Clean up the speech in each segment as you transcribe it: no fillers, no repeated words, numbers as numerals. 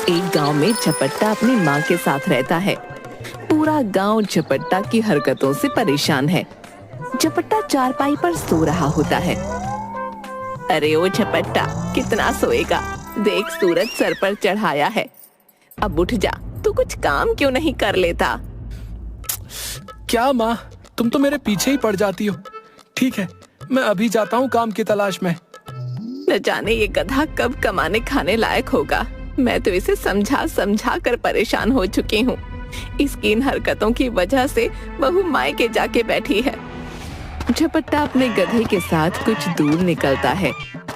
एक गांव में झपट्टा अपनी माँ के साथ रहता है। पूरा गांव झपट्टा की हरकतों से परेशान है। झपट्टा चारपाई पर सो रहा होता है। अरे ओ झपट्टा, कितना सोएगा? देख, सूरज सर पर चढ़ाया है। अब उठ जा, तू कुछ काम क्यों नहीं कर लेता? क्या माँ, तुम तो मेरे पीछे ही पड़ जाती हो। ठीक है, मैं अभी जाता हूँ काम की तलाश में। न जाने ये गधा कब कमाने खाने लायक होगा। मैं तो इसे समझा समझा कर परेशान हो चुकी हूँ। इसकी इन हरकतों की वजह से बहू मायके जाके बैठी है। झपट्टा अपने गधे के साथ कुछ दूर निकलता है।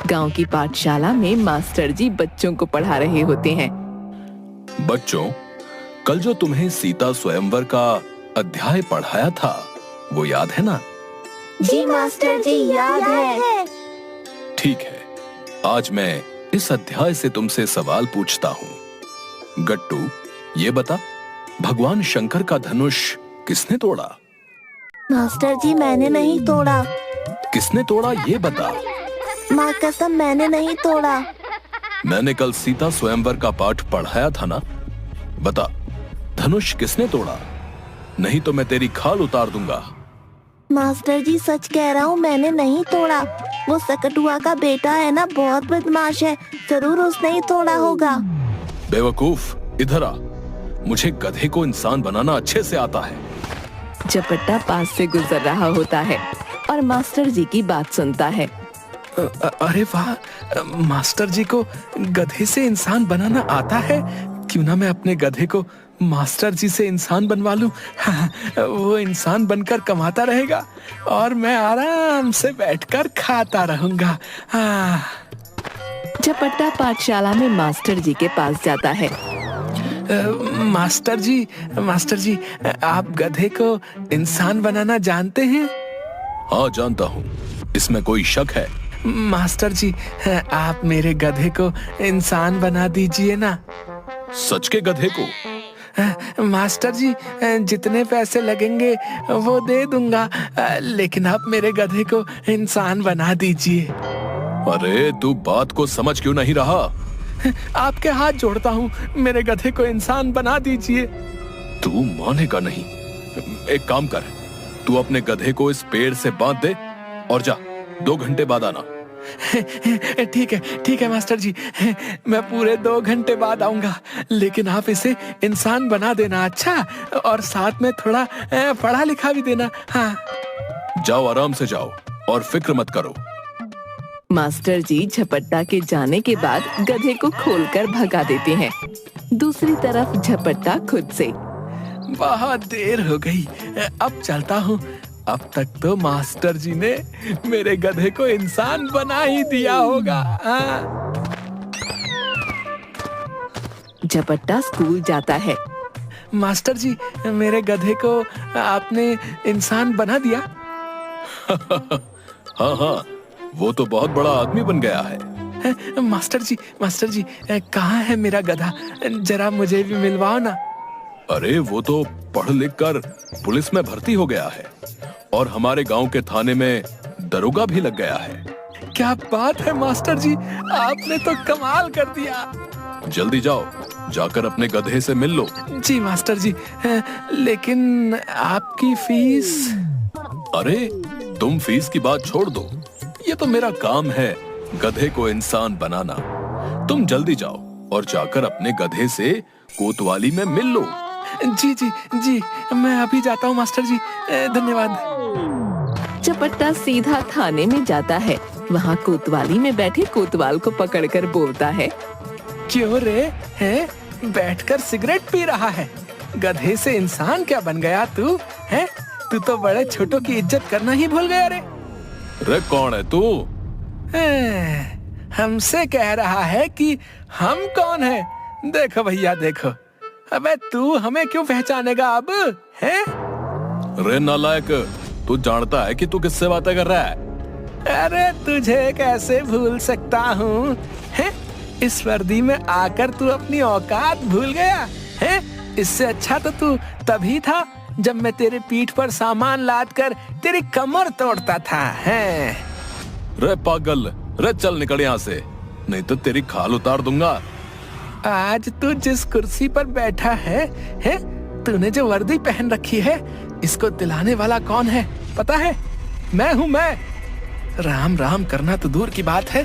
गांव की पाठशाला में मास्टर जी बच्चों को पढ़ा रहे होते हैं। बच्चों, कल जो तुम्हें सीता स्वयंवर का अध्याय पढ़ाया था, वो याद है ना? जी मास्टर जी, याद है। ठीक है, आज मैं इस अध्याय से तुमसे सवाल पूछता हूँ। गट्टू, ये बता, भगवान शंकर का धनुष किसने तोड़ा? मास्टर जी, मैंने नहीं तोड़ा। किसने तोड़ा ये बता। माँ कसम, मैंने नहीं तोड़ा। मैंने कल सीता स्वयंवर का पाठ पढ़ाया था ना? बता, धनुष किसने तोड़ा? नहीं तो मैं तेरी खाल उतार दूंगा। मास्टर जी, सच कह रहा हूँ, मैंने नहीं तोड़ा। वो सकटुआ का बेटा है ना, बहुत बदमाश है, जरूर उसने ही तोड़ा होगा। बेवकूफ, इधर आ। मुझे गधे को इंसान बनाना अच्छे से आता है। झपट्टा पास से गुजर रहा होता है और मास्टर जी की बात सुनता है। अरे वाह, मास्टर जी को गधे से इंसान बनाना आता है। क्यों ना मैं अपने गधे को मास्टर जी से इंसान बनवा लूं। वो इंसान बनकर कमाता रहेगा और मैं आराम से बैठकर खाता रहूंगा। झपट्टा पाठशाला में मास्टर जी के पास जाता है। मास्टर जी, आप गधे को इंसान बनाना जानते हैं? हाँ, जानता हूँ। इसमें कोई शक है? मास्टर जी, आप मेरे गधे को इंसान बना दीजिए ना। सच के गधे को? मास्टर जी, जितने पैसे लगेंगे वो दे दूंगा, लेकिन आप मेरे गधे को इंसान बना दीजिए। अरे तू बात को समझ क्यों नहीं रहा? आपके हाथ जोड़ता हूँ, मेरे गधे को इंसान बना दीजिए। तू मानेगा नहीं। एक काम कर, तू अपने गधे को इस पेड़ से बांध दे और जा, 2 घंटे बाद आना। ठीक है मास्टर जी, मैं पूरे 2 घंटे बाद आऊंगा, लेकिन आप इसे इंसान बना देना, अच्छा? और साथ में थोड़ा पढ़ा लिखा भी देना। हाँ, जाओ, आराम से जाओ और फिक्र मत करो। मास्टर जी झपट्टा के जाने के बाद गधे को खोलकर भगा देते हैं। दूसरी तरफ झपट्टा खुद से, बहुत देर हो गई, अब चलता हूँ। अब तक तो मास्टर जी ने मेरे गधे को इंसान बना ही दिया होगा। झपट्टा स्कूल जाता है। मास्टर जी, मेरे गधे को आपने इंसान बना दिया। हाँ, वो तो बहुत बड़ा आदमी बन गया है। मास्टर जी, कहाँ है मेरा गधा? जरा मुझे भी मिलवाओ ना। अरे वो तो पढ़ लिख कर पुलिस में भर्ती हो गया है और हमारे गांव के थाने में दरोगा भी लग गया है। क्या बात है मास्टर जी, आपने तो कमाल कर दिया। जल्दी जाओ, जाकर अपने गधे से मिल लो। जी मास्टर जी, लेकिन आपकी फीस? अरे तुम फीस की बात छोड़ दो, ये तो मेरा काम है, गधे को इंसान बनाना। तुम जल्दी जाओ और जाकर अपने गधे से कोतवाली में मिल लो। जी, मैं अभी जाता हूँ मास्टर जी, धन्यवाद। झपट्टा सीधा थाने में जाता है। वहाँ कोतवाली में बैठे कोतवाल को पकड़कर बोलता है, क्यों रे, है बैठकर सिगरेट पी रहा है? गधे से इंसान क्या बन गया तू? है तू तो बड़े छोटों की इज्जत करना ही भूल गया रे। रे कौन है तू? हमसे कह रहा है कि हम कौन है? देखो भैया, देखो। अबे तू हमें क्यों पहचानेगा अब, है? रे नालायक, तू जानता है कि तू किससे बातें कर रहा है? अरे तुझे कैसे भूल सकता हूँ? है इस वर्दी में आकर तू अपनी औकात भूल गया है? इससे अच्छा तो तू तभी था जब मैं तेरे पीठ पर सामान लाद कर तेरी कमर तोड़ता था। है रे पागल, रे चल निकल यहाँ से, नहीं तो तेरी खाल उतार दूंगा। आज तू जिस कुर्सी पर बैठा है, तूने जो वर्दी पहन रखी है, इसको दिलाने वाला कौन है पता है? मैं हूँ मैं। राम राम करना तो दूर की बात है,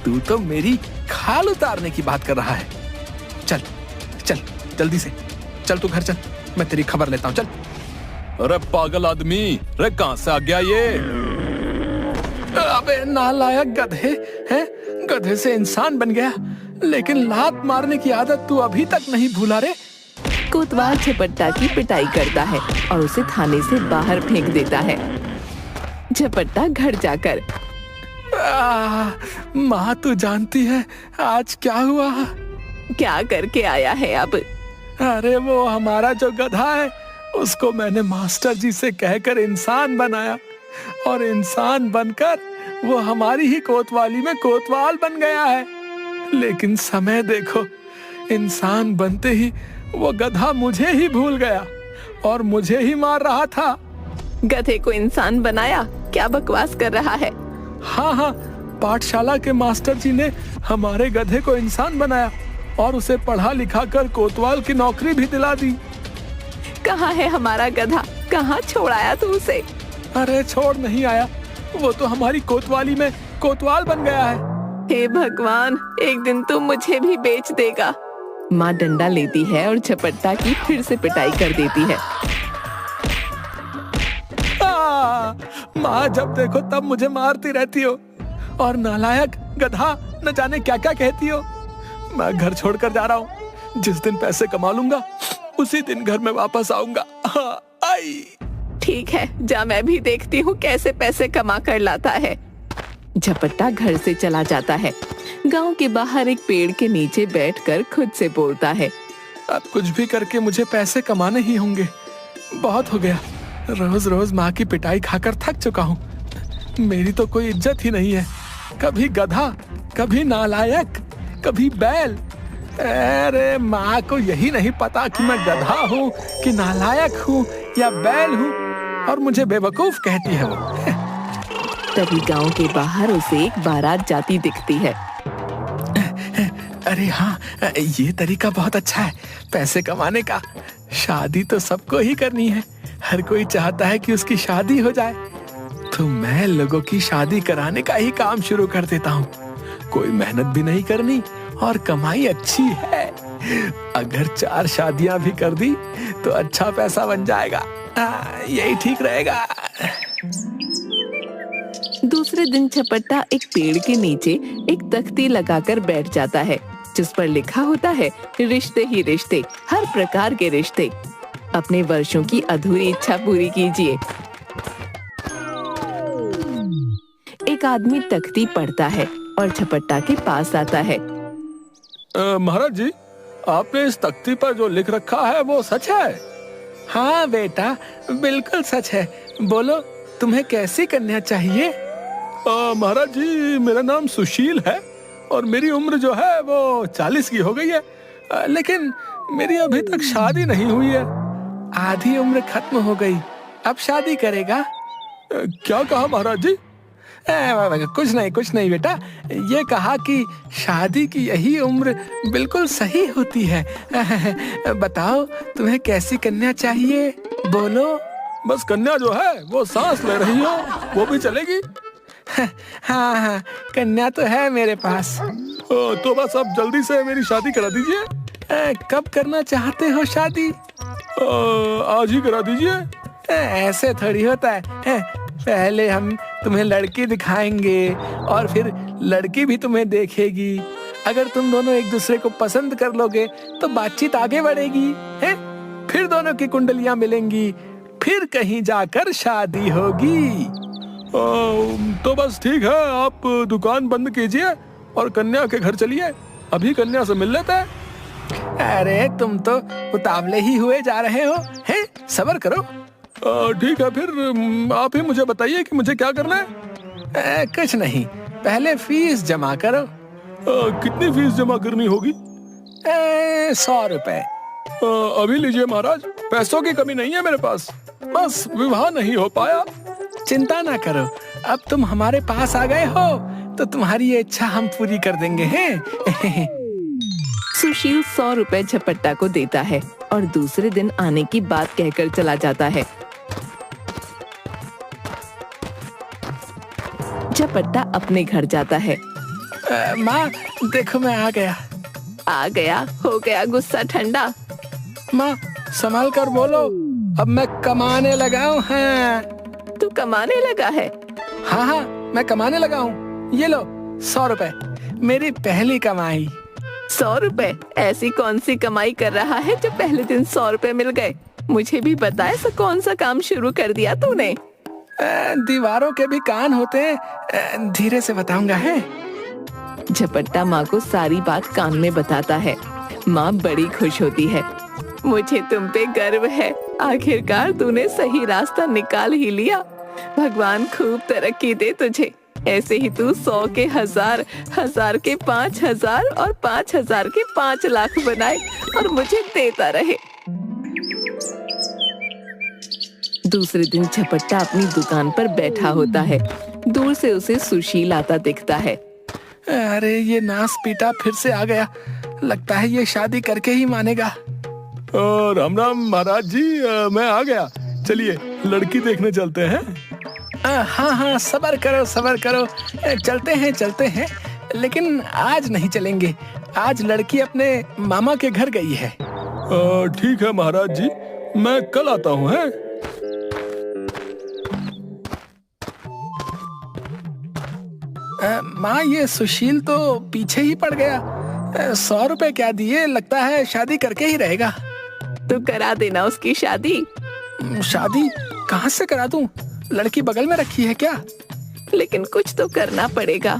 तू तो मेरी खाल उतारने की बात कर रहा है। चल चल जल्दी से चल, तू घर चल, मैं तेरी खबर लेता हूँ, चल। अरे पागल आदमी, अरे कहाँ से आ गया ये? अबे नालायक गधे, गधे से इंसान बन गया, लेकिन लात मारने की आदत तू अभी तक नहीं भूला रे। कोतवाल झपट्टा की पिटाई करता है और उसे थाने से बाहर फेंक देता है। झपट्टा घर जाकर, माँ तू जानती है आज क्या हुआ? क्या करके आया है अब? अरे वो हमारा जो गधा है, उसको मैंने मास्टर जी से कहकर इंसान बनाया, और इंसान बनकर वो हमारी ही कोतवाली में कोतवाल बन गया है। लेकिन समय देखो, इंसान बनते ही वो गधा मुझे ही भूल गया और मुझे ही मार रहा था। गधे को इंसान बनाया? क्या बकवास कर रहा है? हाँ, पाठशाला के मास्टर जी ने हमारे गधे को इंसान बनाया और उसे पढ़ा लिखा कर कोतवाल की नौकरी भी दिला दी। कहाँ है हमारा गधा? कहाँ छोड़ आया तू उसे? अरे छोड़ नहीं आया, वो तो हमारी कोतवाली में कोतवाल बन गया है। हे भगवान, एक दिन तू मुझे भी बेच देगा। माँ डंडा लेती है और झपट्टा की फिर से पिटाई कर देती है। माँ जब देखो तब मुझे मारती रहती हो, और नालायक गधा न जाने क्या क्या कहती हो। मैं घर छोड़कर जा रहा हूँ, जिस दिन पैसे कमा लूंगा उसी दिन घर में वापस आऊंगा। आई। ठीक है, जा, मैं भी देखती हूँ कैसे पैसे कमा कर लाता है। झपट्टा घर से चला जाता है। गांव के बाहर एक पेड़ के नीचे बैठकर खुद से बोलता है, अब कुछ भी करके मुझे पैसे कमाने ही होंगे। बहुत हो गया, रोज रोज माँ की पिटाई खाकर थक चुका हूँ। मेरी तो कोई इज्जत ही नहीं है, कभी गधा, कभी नालायक, कभी बैल। अरे माँ को यही नहीं पता कि मैं गधा हूँ कि नालायक हूँ या बैल हूँ, और मुझे बेवकूफ कहती है वो। तभी गांव के बाहर उसे एक बारात जाती दिखती है। अरे हाँ, ये तरीका बहुत अच्छा है पैसे कमाने का। शादी तो सबको ही करनी है, हर कोई चाहता है कि उसकी शादी हो जाए, तो मैं लोगों की शादी कराने का ही काम शुरू कर देता हूँ। कोई मेहनत भी नहीं करनी और कमाई अच्छी है। अगर 4 शादियां भी कर दी तो अच्छा पैसा बन जाएगा। यही ठीक रहेगा। दूसरे दिन झपट्टा एक पेड़ के नीचे एक तख्ती लगाकर बैठ जाता है, जिस पर लिखा होता है, रिश्ते ही रिश्ते, हर प्रकार के रिश्ते। अपने वर्षों की अधूरी इच्छा पूरी कीजिए। एक आदमी तख्ती पढ़ता है और झपट्टा के पास आता है। महाराज जी, आपने इस तख्ती पर जो लिख रखा है वो सच है? हाँ बेटा, बिल्कुल सच है। बोलो, तुम्हें कैसी कन्या चाहिए? महाराज जी, मेरा नाम सुशील है और मेरी उम्र जो है वो 40 की हो गई है, लेकिन मेरी अभी तक शादी नहीं हुई है। आधी उम्र खत्म हो गई, अब शादी करेगा? क्या कहा महाराज जी? कुछ नहीं बेटा, ये कहा कि शादी की यही उम्र बिल्कुल सही होती है। बताओ, तुम्हें कैसी कन्या चाहिए? बोलो। बस कन्या जो है वो सांस ले रही हो, वो भी चलेगी? हाँ, कन्या तो है मेरे पास। तो बस अब जल्दी से मेरी शादी करा दीजिए। कब करना चाहते हो शादी? आज ही करा दीजिए। ऐसे थोड़ी होता है। पहले हम तुम्हें लड़की दिखाएंगे और फिर लड़की भी तुम्हें देखेगी। अगर तुम दोनों एक दूसरे को पसंद कर लोगे तो बातचीत आगे बढ़ेगी, है? फिर दोनों की कुंडलियां मिलेंगी, फिर कहीं जाकर शादी होगी। तो बस ठीक है, आप दुकान बंद कीजिए और कन्या के घर चलिए, अभी कन्या से मिल लेते हैं। अरे तुम तो उतावले ही हुए जा रहे हो, हैं? सब्र करो। ठीक है, फिर आप ही मुझे बताइए कि मुझे क्या करना है। कुछ नहीं, पहले फीस जमा करो। कितनी फीस जमा करनी होगी? 100 रुपए। अभी लीजिए महाराज, पैसों की कमी नहीं है मेरे पास, बस विवाह नहीं हो पाया। चिंता ना करो, अब तुम हमारे पास आ गए हो तो तुम्हारी ये इच्छा हम पूरी कर देंगे, हैं? सुशील 100 रुपए झपट्टा को देता है और दूसरे दिन आने की बात कहकर चला जाता है। झपट्टा अपने घर जाता है। माँ देखो मैं आ गया। आ गया, हो गया गुस्सा ठंडा। माँ संभाल कर बोलो, अब मैं कमाने लगा हूँ। हाँ तू कमाने लगा है? हाँ मैं कमाने लगा हूँ। ये लो 100 रुपए, मेरी पहली कमाई। 100 रुपए? ऐसी कौन सी कमाई कर रहा है जो पहले दिन 100 रुपए मिल गए? मुझे भी बता, ऐसा कौन सा काम शुरू कर दिया तूने? दीवारों के भी कान होते हैं, धीरे से बताऊंगा है। झपट्टा माँ को सारी बात कान में बताता है। माँ बड़ी खुश होती है। मुझे तुम पे गर्व है, आखिरकार तूने सही रास्ता निकाल ही लिया। भगवान खूब तरक्की दे तुझे। ऐसे ही तू 100 के 1000, 1000 के 5000 और 5000 के 5 लाख बनाए और मुझे देता रहे। दूसरे दिन झपट्टा अपनी दुकान पर बैठा होता है। दूर से उसे सुशील आता दिखता है। अरे ये नास पीटा फिर से आ गया, लगता है ये शादी करके ही मानेगा। राम राम महाराज जी, मैं आ गया। चलिए लड़की देखने चलते हैं। हाँ सबर करो, चलते हैं, लेकिन आज नहीं चलेंगे। आज लड़की अपने मामा के घर गई है। ठीक है महाराज जी, मैं कल आता हूँ। है माँ, ये सुशील तो पीछे ही पड़ गया। 100 रुपए क्या दिए, लगता है शादी करके ही रहेगा। तो करा देना उसकी शादी। शादी कहाँ से करा दूं? लड़की बगल में रखी है क्या? लेकिन कुछ तो करना पड़ेगा।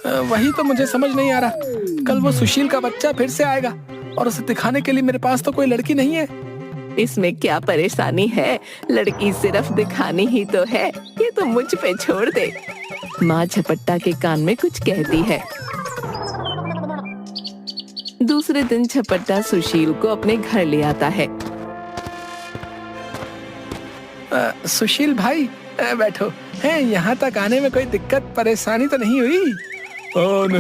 वही तो मुझे समझ नहीं आ रहा। कल वो सुशील का बच्चा फिर से आएगा और उसे दिखाने के लिए मेरे पास तो कोई लड़की नहीं है। इसमें क्या परेशानी है, लड़की सिर्फ दिखानी ही तो है। ये तो मुझ पे छोड़ दे। माँ झपट्टा के कान में कुछ कहती है। दूसरे दिन झपट्टा सुशील को अपने घर ले आता है। सुशील भाई बैठो। है यहाँ तक आने में कोई दिक्कत परेशानी तो नहीं हुई?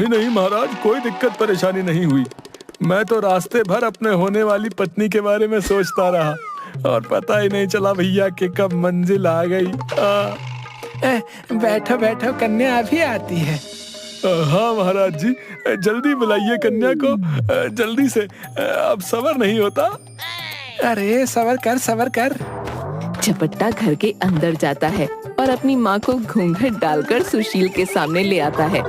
नहीं महाराज, कोई दिक्कत परेशानी नहीं हुई। मैं तो रास्ते भर अपने होने वाली पत्नी के बारे में सोचता रहा और पता ही नहीं चला भैया कि कब मंजिल आ गई। बैठो, कन्या अभी आती है। हाँ महाराज जी, जल्दी बुलाइए कन्या को, जल्दी से, अब सबर नहीं होता। अरे सबर कर। झपट्टा घर के अंदर जाता है और अपनी माँ को घूंघट डालकर सुशील के सामने ले आता है।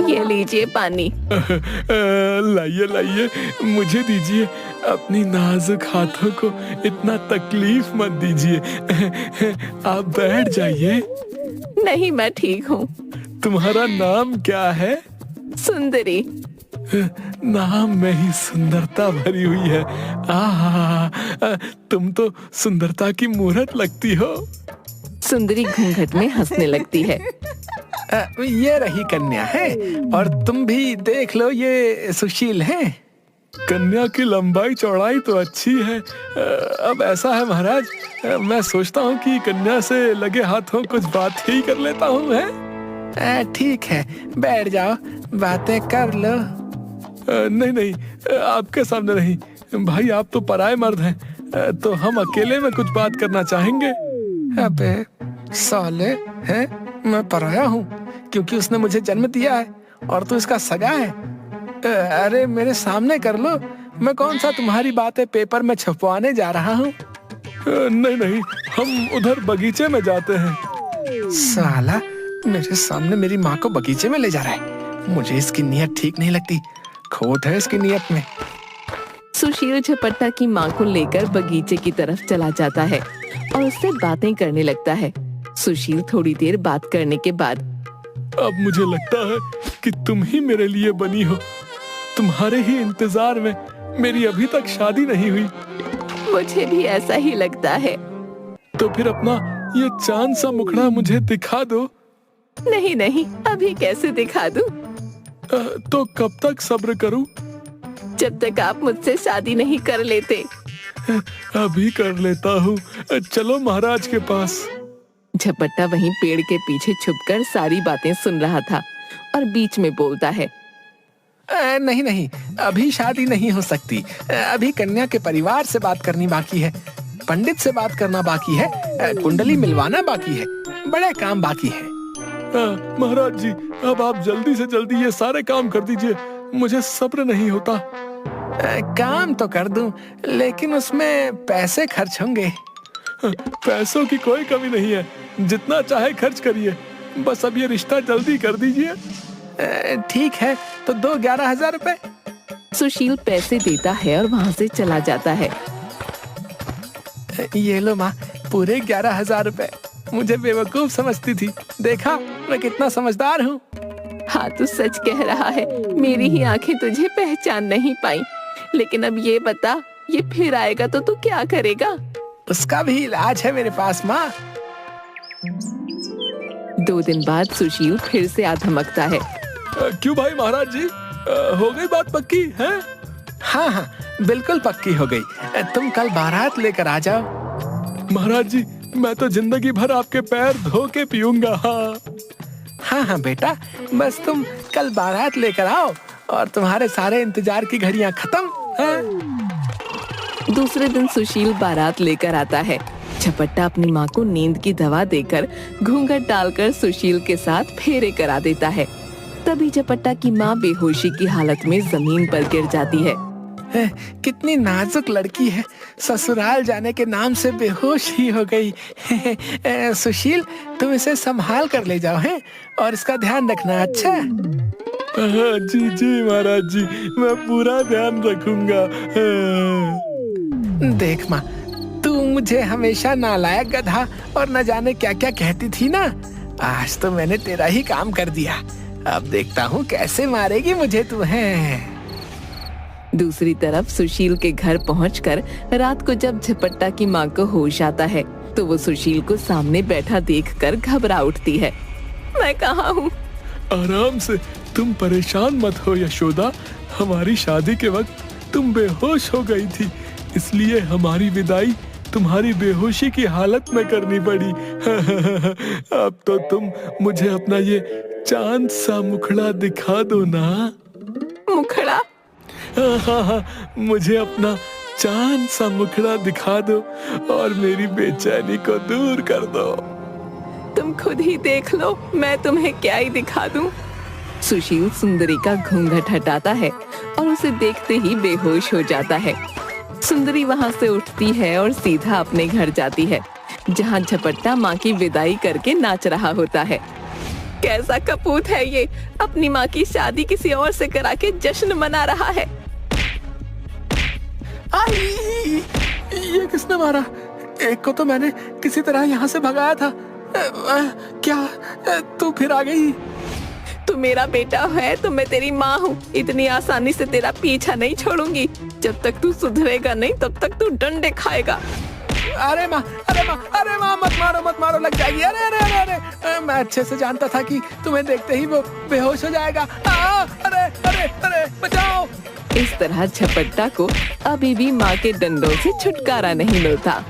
ये लीजिए पानी। लाइए, मुझे दीजिए। अपनी नाजुक हाथों को इतना तकलीफ मत दीजिए। आप बैठ जाइए। नहीं, मैं ठीक हूँ। तुम्हारा नाम क्या है? सुंदरी। नाम में ही सुंदरता भरी हुई है। तुम तो सुंदरता की मूरत लगती हो। सुंदरी घूंघट में हंसने लगती है। ये रही कन्या है, और तुम भी देख लो, ये सुशील है। कन्या की लंबाई चौड़ाई तो अच्छी है। अब ऐसा है महाराज, मैं सोचता हूँ कि कन्या से लगे हाथों कुछ बात ही कर लेता हूँ। है ठीक है, बैठ जाओ, बातें कर लो। नहीं, आपके सामने नहीं भाई, आप तो पराये मर्द हैं, तो हम अकेले में कुछ बात करना चाहेंगे। अबे साले, हैं मैं पराया हूँ क्योंकि उसने मुझे जन्म दिया है और तू इसका सगा है। अरे मेरे सामने कर लो, मैं कौन सा तुम्हारी बातें पेपर में छपवाने जा रहा हूँ। नहीं, हम उधर बगीचे में जाते हैं। साला मेरे सामने मेरी माँ को बगीचे में ले जा रहा है। मुझे इसकी नीयत ठीक नहीं लगती, खोट है इसकी नीयत में। सुशील झपट्टा की माँ को लेकर बगीचे की तरफ चला जाता है और उससे बातें करने लगता है। सुशील थोड़ी देर बात करने के बाद, अब मुझे लगता है कि तुम ही मेरे लिए बनी हो। तुम्हारे ही इंतजार में मेरी अभी तक शादी नहीं हुई। मुझे भी ऐसा ही लगता है। तो फिर अपना ये चांद सा मुखड़ा मुझे दिखा दो। नहीं, अभी कैसे दिखा दूं? तो कब तक सब्र करूं? जब तक आप मुझसे शादी नहीं कर लेते। अभी कर लेता हूँ, चलो महाराज के पास। झपट्टा वहीं पेड़ के पीछे छुपकर सारी बातें सुन रहा था और बीच में बोलता है, नहीं, अभी शादी नहीं हो सकती। अभी कन्या के परिवार से बात करनी बाकी है, पंडित से बात करना बाकी है, कुंडली मिलवाना बाकी है, बड़े काम बाकी है। महाराज जी, अब आप जल्दी से जल्दी ये सारे काम कर दीजिए, मुझे सब्र नहीं होता। काम तो कर दूं, लेकिन उसमें पैसे खर्च होंगे। पैसों की कोई कमी नहीं है, जितना चाहे खर्च करिए, बस अब ये रिश्ता जल्दी कर दीजिए। ठीक है, तो दो 11,000 रुपए। सुशील पैसे देता है और वहाँ से चला जाता है। ये लो माँ, पूरे 11,000 रुपए। मुझे बेवकूफ समझती थी, देखा मैं कितना समझदार हूँ। हाँ, तू सच कह रहा है, मेरी ही आंखें तुझे पहचान नहीं पाई। लेकिन अब ये बता, ये फिर आएगा तो तू क्या करेगा? उसका भी इलाज है मेरे पास माँ। 2 दिन बाद सुशील फिर से आ धमकता है। क्यों भाई महाराज जी, हो गई बात पक्की है? हाँ हाँ, बिल्कुल पक्की हो गई। तुम कल बारात लेकर आ जाओ। महाराज जी, मैं तो जिंदगी भर आपके पैर धो के पीऊंगा। हाँ हाँ बेटा, बस तुम कल बारात लेकर आओ और तुम्हारे सारे इंतजार की घड़ियां खत्म। दूसरे दिन सुशील बारात लेकर आता है। झपट्टा अपनी माँ को नींद की दवा देकर घूंघट डालकर सुशील के साथ फेरे करा देता है। तभी झपट्टा की माँ बेहोशी की हालत में जमीन पर गिर जाती है। कितनी नाजुक लड़की है, ससुराल जाने के नाम से बेहोश ही हो गई। सुशील, तुम इसे संभाल कर ले जाओ हैं, और इसका ध्यान रखना, अच्छा? जी जी महाराज जी, मैं पूरा ध्यान रखूंगा। देख माँ, तू मुझे हमेशा नालायक गधा और न जाने क्या क्या कहती थी ना, आज तो मैंने तेरा ही काम कर दिया। अब देखता हूँ कैसे मारेगी मुझे तू है। दूसरी तरफ सुशील के घर पहुंचकर रात को जब झपट्टा की माँ को होश आता है, तो वो सुशील को सामने बैठा देखकर घबरा उठती है। मैं कहाँ हूँ? आराम से, तुम परेशान मत हो यशोदा। हमारी शादी के वक्त तुम बेहोश हो गई थी, इसलिए हमारी विदाई तुम्हारी बेहोशी की हालत में करनी पड़ी। अब तो तुम मुझे अपना ये चांद सा मुखड़ा दिखा दो ना। मुखड़ा? हाँ, मुझे अपना चांद सा मुखड़ा दिखा दो और मेरी बेचैनी को दूर कर दो। तुम खुद ही देख लो, मैं तुम्हें क्या ही दिखा दूं। सुशील सुंदरी का घूंघट हटाता है और उसे देखते ही बेहोश हो जाता है। सुंदरी वहाँ से उठती है और सीधा अपने घर जाती है, जहाँ झपट्टा माँ की विदाई करके नाच रहा होता है। कैसा कपूत है ये, अपनी माँ की शादी किसी और से करा के जश्न मना रहा है। ये किसने मारा? एक को तो मैंने किसी तरह यहाँ से भगाया था। क्या तू फिर आ गई? तू मेरा बेटा है तो मैं तेरी माँ हूँ, इतनी आसानी से तेरा पीछा नहीं छोड़ूंगी। जब तक तू सुधरेगा नहीं, तब तक तू डंडे खाएगा। अरे माँ, अरे माँ, अरे माँ, मत मारो, लग जाएगी। अरे अरे अरे अरे, मैं अच्छे से जानता था कि तुम्हें देखते ही वो बेहोश हो जाएगा। अरे अरे अरे, बचाओ। इस तरह झपट्टा को अभी भी माँ के डंडों से छुटकारा नहीं मिलता।